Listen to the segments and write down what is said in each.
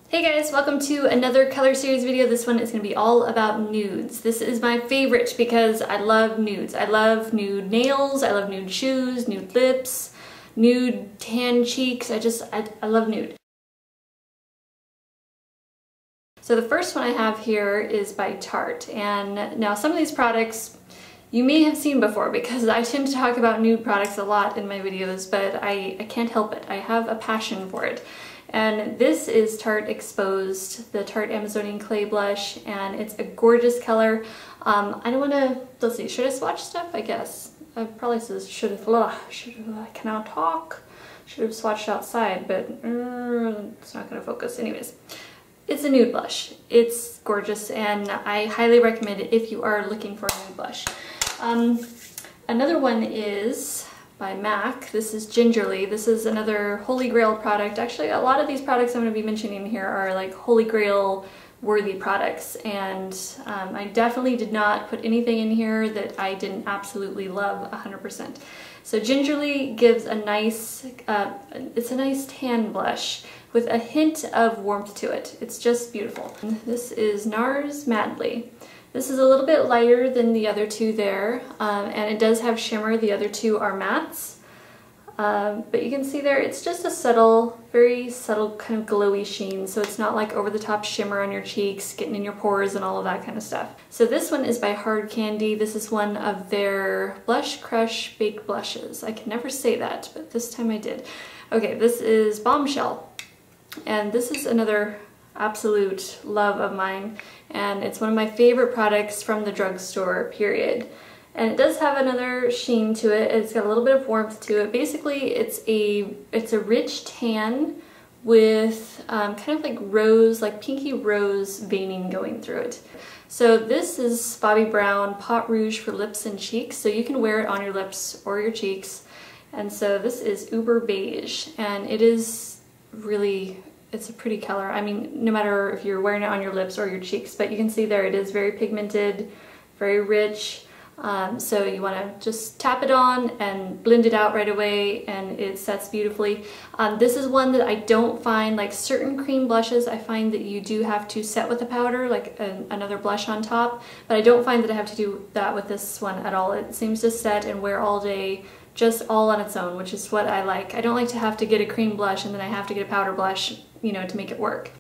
Hey guys, welcome to another color series video. This one is going to be all about nudes. This is my favorite because I love nudes. I love nude nails, I love nude shoes, nude lips, nude tan cheeks. I love nude. So the first one I have here is by Tarte, and now some of these products you may have seen before because I tend to talk about nude products a lot in my videos, but I can't help it. I have a passion for it. And this is Tarte Exposed, the Tarte Amazonian Clay Blush, and it's a gorgeous color. I don't want to, let's see, should I swatch stuff? I guess. I probably should have, I cannot talk. Should have swatched outside, but it's not going to focus. Anyways, it's a nude blush. It's gorgeous, and I highly recommend it if you are looking for a nude blush. Another one is by MAC. This is Gingerly. This is another Holy Grail product. Actually, a lot of these products I'm going to be mentioning here are like Holy Grail worthy products, and I definitely did not put anything in here that I didn't absolutely love 100%. So Gingerly gives a nice, it's a nice tan blush with a hint of warmth to it. It's just beautiful. And this is NARS Madly. This is a little bit lighter than the other two there, and it does have shimmer. The other two are mattes, but you can see there it's just a subtle, very subtle kind of glowy sheen, so it's not like over-the-top shimmer on your cheeks, getting in your pores and all of that kind of stuff. So this one is by Hard Candy. This is one of their Blush Crush Baked Blushes. I can never say that, but this time I did. Okay, this is Bombshell, and this is another absolute love of mine, and it's one of my favorite products from the drugstore, period. And it does have another sheen to it. It's got a little bit of warmth to it. Basically, it's a rich tan with kind of like rose, like pinky rose veining going through it. So this is Bobbi Brown Pot Rouge for lips and cheeks, so you can wear it on your lips or your cheeks. And so this is Uber Beige, and it is really, it's a pretty color. I mean, no matter if you're wearing it on your lips or your cheeks, but you can see there it is very pigmented, very rich. So you want to just tap it on and blend it out right away, and it sets beautifully. This is one that I don't find, like certain cream blushes, I find that you do have to set with a powder, like another blush on top, but I don't find that I have to do that with this one at all. It seems to set and wear all day, just all on its own, which is what I like. I don't like to have to get a cream blush and then I have to get a powder blush, you know, to make it work.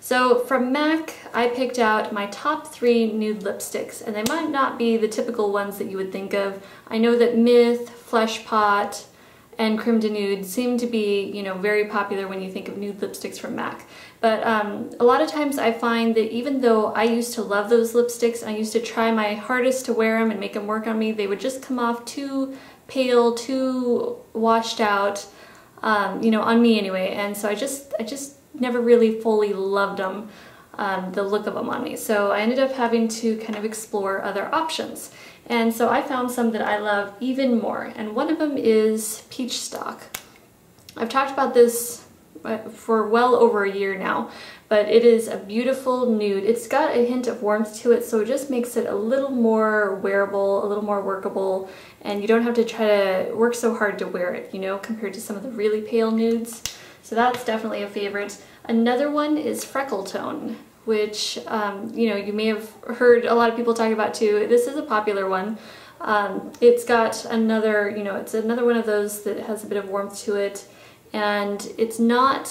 So from MAC, I picked out my top 3 nude lipsticks, and they might not be the typical ones that you would think of. I know that Myth, Flesh Pot, and Creme de Nude seem to be, you know, very popular when you think of nude lipsticks from MAC. But a lot of times I find that even though I used to love those lipsticks, I used to try my hardest to wear them and make them work on me, they would just come off too pale, too washed out, you know, on me anyway. And so I just never really fully loved them, the look of them on me. So I ended up having to kind of explore other options. And so I found some that I love even more, and one of them is Peachstock. I've talked about this for well over a year now, but it is a beautiful nude. It's got a hint of warmth to it, so it just makes it a little more wearable, a little more workable, and you don't have to try to work so hard to wear it, you know, compared to some of the really pale nudes. So that's definitely a favorite. Another one is Freckletone, which, you know, you may have heard a lot of people talk about too. This is a popular one. It's got another, you know, it's another one of those that has a bit of warmth to it, and it's not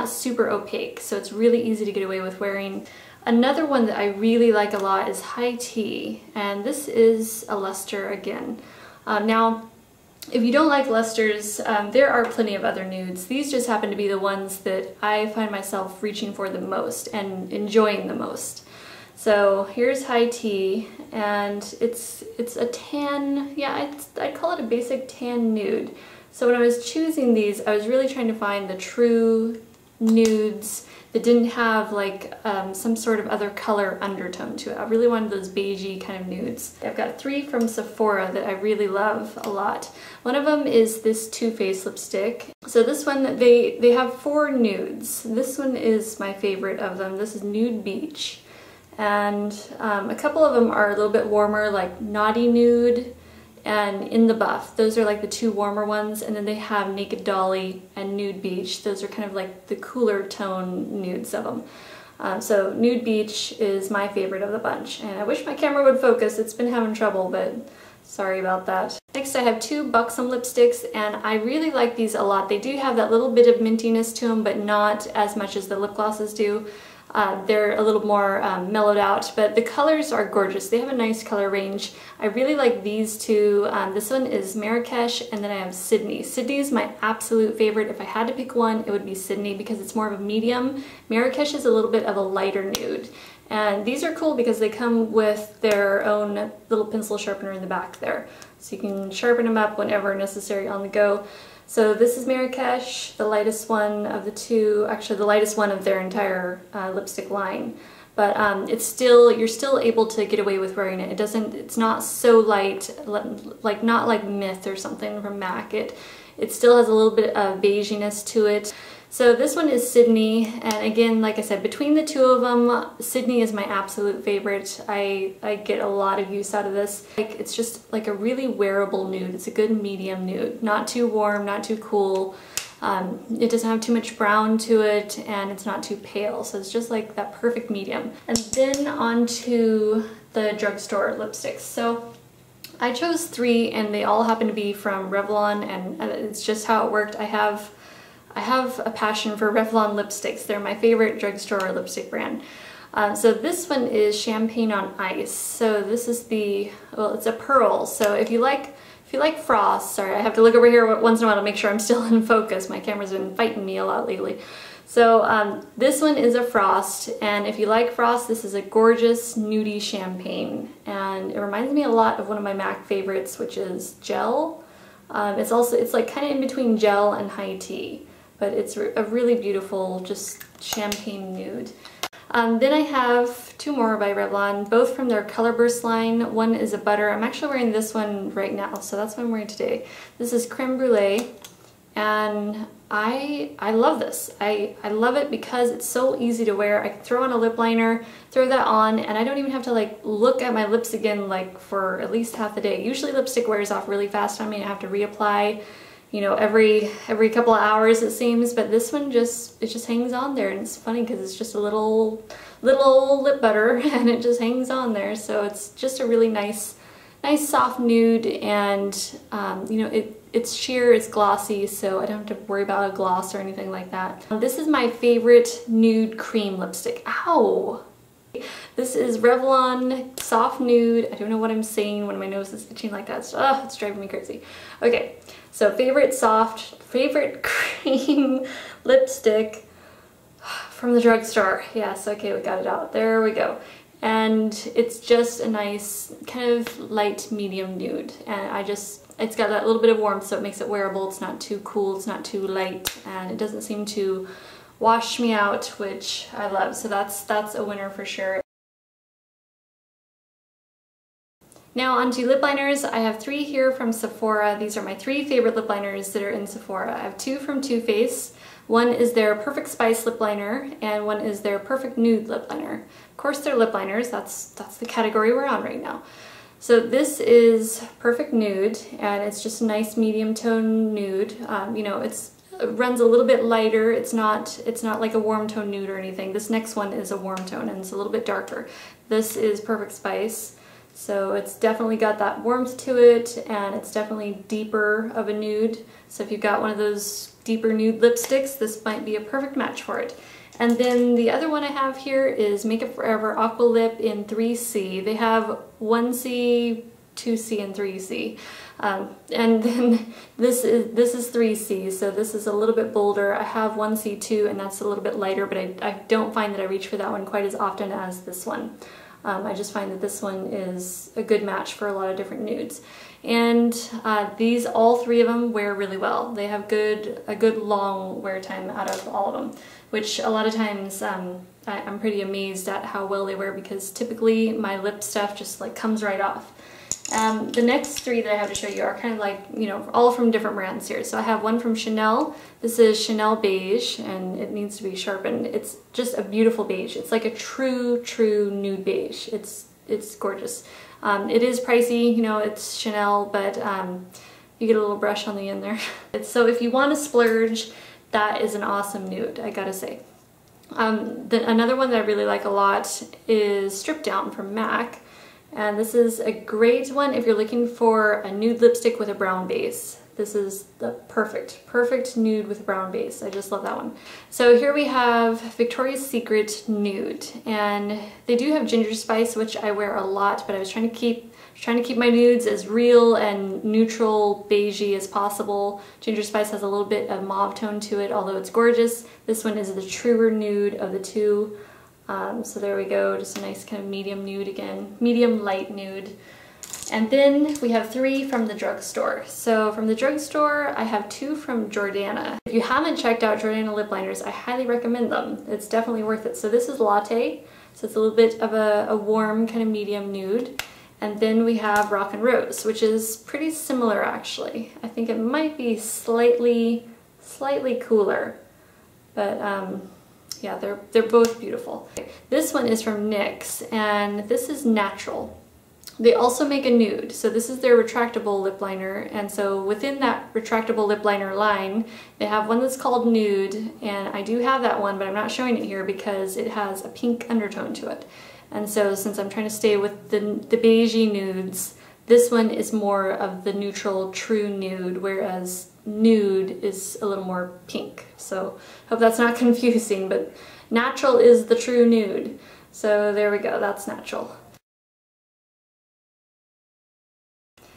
super opaque, so it's really easy to get away with wearing. Another one that I really like a lot is High Tea, and this is a luster again. Now, if you don't like lusters, there are plenty of other nudes. These just happen to be the ones that I find myself reaching for the most and enjoying the most. So here's High Tea, and it's a tan, yeah, I'd call it a basic tan nude. So when I was choosing these, I was really trying to find the true nudes that didn't have like some sort of other color undertone to it. I really wanted those beigey kind of nudes. I've got 3 from Sephora that I really love a lot. One of them is this Too Faced lipstick. So this one, they have 4 nudes. This one is my favorite of them. This is Nude Beach. And a couple of them are a little bit warmer, like Naughty Nude and In the Buff. Those are like the two warmer ones, and then they have Naked Dolly and Nude Beach. Those are kind of like the cooler tone nudes of them. So Nude Beach is my favorite of the bunch, and I wish my camera would focus. It's been having trouble, but sorry about that. Next I have two Buxom lipsticks, and I really like these a lot. They do have that little bit of mintiness to them, but not as much as the lip glosses do. They're a little more mellowed out, but the colors are gorgeous. They have a nice color range. I really like these two. This one is Marrakech, and then I have Sydney. Sydney is my absolute favorite. If I had to pick one, it would be Sydney because it's more of a medium. Marrakech is a little bit of a lighter nude. And these are cool because they come with their own little pencil sharpener in the back there. So you can sharpen them up whenever necessary on the go. So this is Marrakech, the lightest one of the two, actually the lightest one of their entire lipstick line. But you're still able to get away with wearing it. It's not so light, like not like Myth or something from MAC. It still has a little bit of beiginess to it. So this one is Sydney, and again, like I said, between the two of them, Sydney is my absolute favorite. I get a lot of use out of this. It's just like a really wearable nude. It's a good medium nude. Not too warm, not too cool. It doesn't have too much brown to it, and it's not too pale. So it's just like that perfect medium. And then on to the drugstore lipsticks. So I chose three, and they all happen to be from Revlon, and it's just how it worked. I have a passion for Revlon lipsticks. They're my favorite drugstore lipstick brand. So this one is Champagne on Ice. So this is it's a pearl. So if you like frost, sorry, I have to look over here once in a while to make sure I'm still in focus. My camera's been fighting me a lot lately. So this one is a frost, and if you like frost, this is a gorgeous nudie champagne. And it reminds me a lot of one of my MAC favorites, which is Gel. It's like kind of in between Gel and High Tea. But it's a really beautiful, just champagne nude. Then I have two more by Revlon, both from their Color Burst line. One is a butter. I'm actually wearing this one right now, so that's what I'm wearing today. This is Creme Brulee, and I love this. I love it because it's so easy to wear. I can throw on a lip liner, throw that on, and I don't even have to like look at my lips again like for at least half the day. Usually lipstick wears off really fast on me. I have to reapply, you know, every couple of hours it seems, but this one just hangs on there, and it's funny because it's just a little lip butter and it just hangs on there. So it's just a really nice soft nude, and you know, it's sheer, it's glossy, so I don't have to worry about a gloss or anything like that. This is my favorite nude cream lipstick. Ow! This is Revlon Soft Nude. I don't know what I'm saying when my nose is itching like that. It's driving me crazy. Okay, so favorite cream lipstick from the drugstore. Yes, okay, we got it out. There we go. And it's just a nice kind of light medium nude. And it's got that little bit of warmth, so it makes it wearable. It's not too cool, it's not too light, and it doesn't seem to wash me out, which I love. So that's a winner for sure. Now onto lip liners. I have three here from Sephora. These are my three favorite lip liners that are in Sephora. I have two from Too Faced. One is their Perfect Spice lip liner, and one is their Perfect Nude lip liner. Of course they're lip liners, that's the category we're on right now. So this is Perfect Nude, and it's just a nice medium tone nude. You know, it runs a little bit lighter. It's not like a warm tone nude or anything. This next one is a warm tone, and it's a little bit darker. This is Perfect Spice. So it's definitely got that warmth to it, and it's definitely deeper of a nude. So if you've got one of those deeper nude lipsticks, this might be a perfect match for it. And then the other one I have here is Makeup Forever Aqua Lip in 3C. They have 1C, 2C, and 3C. And then this is 3C, so this is a little bit bolder. I have 1C2, and that's a little bit lighter, but I don't find that I reach for that one quite as often as this one. I just find that this one is a good match for a lot of different nudes. And all three of them wear really well. They have a good long wear time out of all of them, which a lot of times I'm pretty amazed at how well they wear, because typically my lip stuff just like comes right off. The next three that I have to show you are kind of like, you know, all from different brands here. So I have one from Chanel. This is Chanel Beige, and it needs to be sharpened. It's just a beautiful beige. It's like a true nude beige. It's gorgeous. It is pricey, you know, it's Chanel, but you get a little brush on the end there. So if you want to splurge, that is an awesome nude, I gotta say. Another one that I really like a lot is Stripdown from MAC. And this is a great one if you're looking for a nude lipstick with a brown base. This is the perfect nude with a brown base. I just love that one. So here we have Victoria's Secret Nude, and they do have ginger spice, which I wear a lot, but I was trying to keep my nudes as real and neutral beigey as possible. Ginger spice has a little bit of mauve tone to it, although it's gorgeous. This one is the truer nude of the two. So there we go, just a nice kind of medium nude again, medium light nude. And then we have 3 from the drugstore. So from the drugstore, I have 2 from Jordana. If you haven't checked out Jordana lip liners, I highly recommend them. It's definitely worth it. So this is Latte, so it's a little bit of a warm kind of medium nude. And then we have Rock and Rose, which is pretty similar actually. I think it might be slightly cooler, but yeah, they're both beautiful. This one is from NYX, and this is Natural. They also make a nude, so this is their retractable lip liner, and so within that retractable lip liner line, they have one that's called Nude, and I do have that one, but I'm not showing it here because it has a pink undertone to it. And so since I'm trying to stay with the beigey nudes, this one is more of the neutral true nude, whereas Nude is a little more pink. So hope that's not confusing, but Natural is the true nude. So there we go, that's Natural.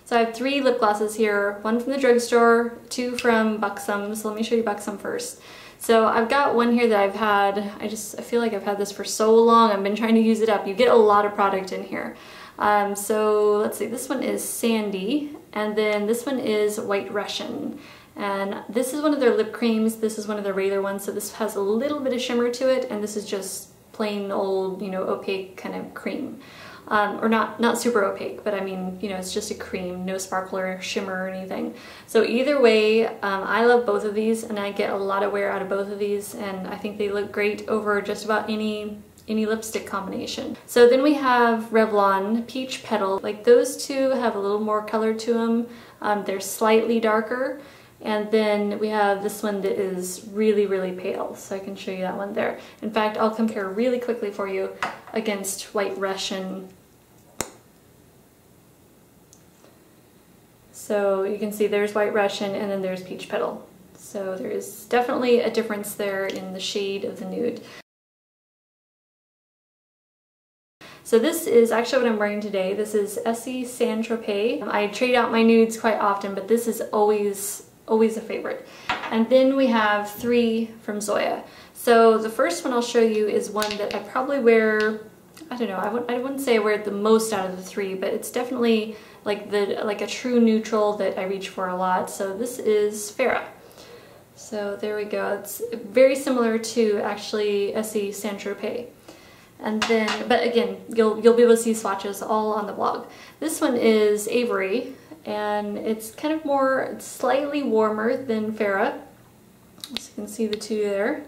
So I have 3 lip glosses here, 1 from the drugstore, 2 from Buxom. So let me show you Buxom first. So I've got one here that I've had, I feel like I've had this for so long, I've been trying to use it up. You get a lot of product in here. So let's see, this one is Sandy, and then this one is White Russian. And this is one of their lip creams, this is one of their regular ones, so this has a little bit of shimmer to it, and this is just plain old, you know, opaque kind of cream. Or not super opaque, but I mean, you know, it's just a cream, no sparkle or shimmer or anything. So either way, I love both of these, and I get a lot of wear out of both of these, and I think they look great over just about any lipstick combination. So then we have Revlon Peach Petal. Like, those two have a little more color to them. They're slightly darker. And then we have this one that is really pale, so I can show you that one there. In fact, I'll compare really quickly for you against White Russian. So you can see there's White Russian and then there's Peach Petal. So there is definitely a difference there in the shade of the nude. So this is actually what I'm wearing today. This is Essie San Tropez. I trade out my nudes quite often, but this is always a favorite. And then we have 3 from Zoya. So the first one I'll show you is one that I probably wear, I don't know, I wouldn't say I wear it the most out of the 3, but it's definitely like a true neutral that I reach for a lot. So this is Farrah. So there we go. It's very similar to actually Essie San Tropez. And then, but again, you'll be able to see swatches all on the blog. This one is Avery, and it's kind of more, it's slightly warmer than Farrah. So you can see the 2 there.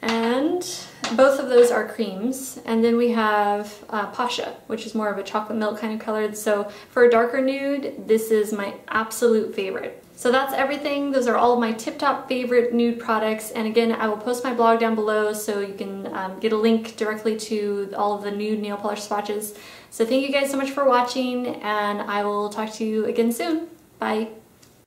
And both of those are creams. And then we have Pasha, which is more of a chocolate milk kind of color. So for a darker nude, this is my absolute favorite. So that's everything. Those are all of my tip-top favorite nude products. And again, I will post my blog down below so you can get a link directly to all of the nude nail polish swatches. So thank you guys so much for watching, and I will talk to you again soon. Bye.